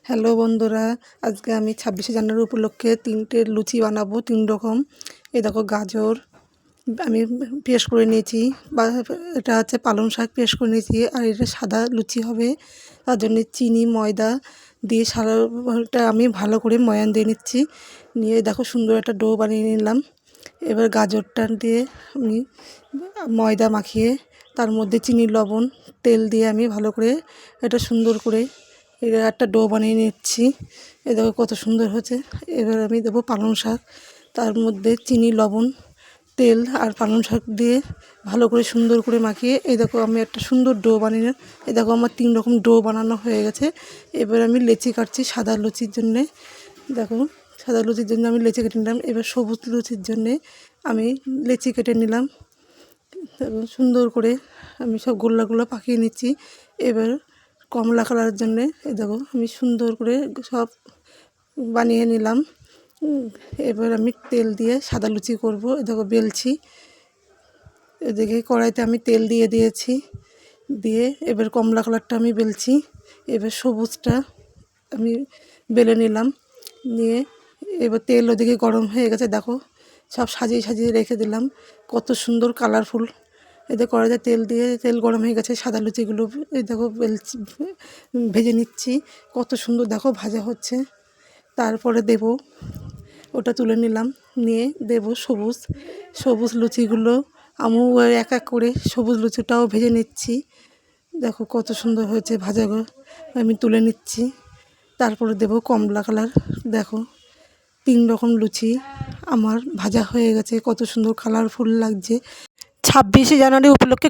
Hello বন্ধুরা, আজকে আমি 26শে জানুয়ারি উপলক্ষে 3টে লুচি বানাবো 3 রকম। এই দেখো গাজর আমি পেস্ট করে নিয়েছি, বা এটা হচ্ছে পালং শাক পেস্ট করে নিয়েছি, আর এটা সাদা লুচি হবে। তার জন্য চিনি ময়দা দিয়ে সারাটা আমি ভালো করে ময়ান দিয়ে নিচ্ছি। নিয়ে দেখো সুন্দর একটা ডো বানিয়ে নিলাম। এবার গাজরটা দিয়ে আমি ময়দা মাখিয়ে তার মধ্যে চিনি লবণ তেল দিয়ে আমি ভালো করে এটা সুন্দর করে এটা একটা ডো বানিয়ে নিচ্ছি। এ দেখো কত সুন্দর হয়েছে। এবার আমি দেবো পালং শাক, তার মধ্যে চিনি লবণ তেল আর পালং শাক দিয়ে ভালো করে সুন্দর করে মাখিয়ে এই দেখো আমি একটা সুন্দর ডো বানিয়ে, এই দেখো আমার 3 রকম ডো বানানো হয়ে গেছে। এবার আমি লেচি কাটছি সাদা লুচির জন্যে। দেখো সাদা লুচির জন্য আমি লেচি কেটে নিলাম। এবার সবুজ লুচির জন্যে আমি লেচি কেটে নিলাম। সুন্দর করে আমি সব গোল্লাগুলো পাকিয়ে নিচ্ছি। এবার কমলা কালারের জন্যে এই দেখো আমি সুন্দর করে সব বানিয়ে নিলাম। এবার আমি তেল দিয়ে সাদা লুচি করব। এই দেখো বেলছি, এদিকে কড়াইতে আমি তেল দিয়ে দিয়েছি। দিয়ে এবার কমলা কালারটা আমি বেলছি। এবার সবুজটা আমি বেলে নিলাম। নিয়ে এবার তেল ওদিকে গরম হয়ে গেছে, দেখো সব সাজিয়ে সাজিয়ে রেখে দিলাম। কত সুন্দর কালারফুল। এতে কড়াইতে তেল দিয়ে তেল গরম হয়ে গেছে, সাদা লুচিগুলো এই দেখো ভেজে নিচ্ছি। কত সুন্দর দেখো ভাজা হচ্ছে। তারপরে দেব, ওটা তুলে নিলাম। নিয়ে দেব সবুজ সবুজ লুচিগুলো আমিও এক এক করে সবুজ লুচিটাও ভেজে নিচ্ছি। দেখো কত সুন্দর হয়েছে ভাজাগুলো, আমি তুলে নিচ্ছি। তারপরে দেব কমলা কালার। দেখো 3 রকম লুচি আমার ভাজা হয়ে গেছে, কত সুন্দর কালারফুল লাগছে। 26শে জানুয়ারি উপলক্ষে